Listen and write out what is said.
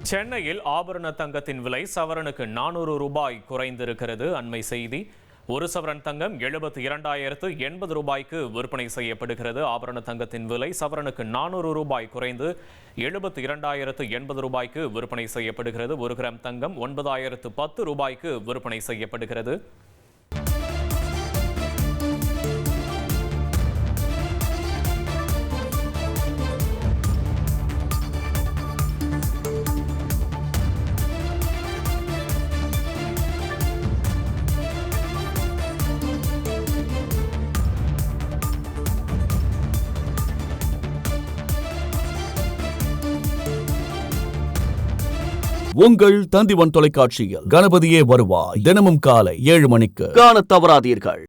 சென்னையில் ஆபரண தங்கத்தின் விலை சவரனுக்கு 400 ரூபாய் குறைந்திருக்கிறது. அண்மை செய்தி. ஒரு சவரன் தங்கம் 72,080 ரூபாய்க்கு விற்பனை செய்யப்படுகிறது. ஆபரண தங்கத்தின் விலை சவரனுக்கு 400 ரூபாய் குறைந்து 72,080 ரூபாய்க்கு விற்பனை செய்யப்படுகிறது. 1 கிராம் தங்கம் 9,010 ரூபாய்க்கு விற்பனை செய்யப்படுகிறது. உங்கள் தந்திவன் தொலைக்காட்சியில் கணபதியே வருவாய் தினமும் காலை 7 மணிக்கு காணத் தவறாதீர்கள்.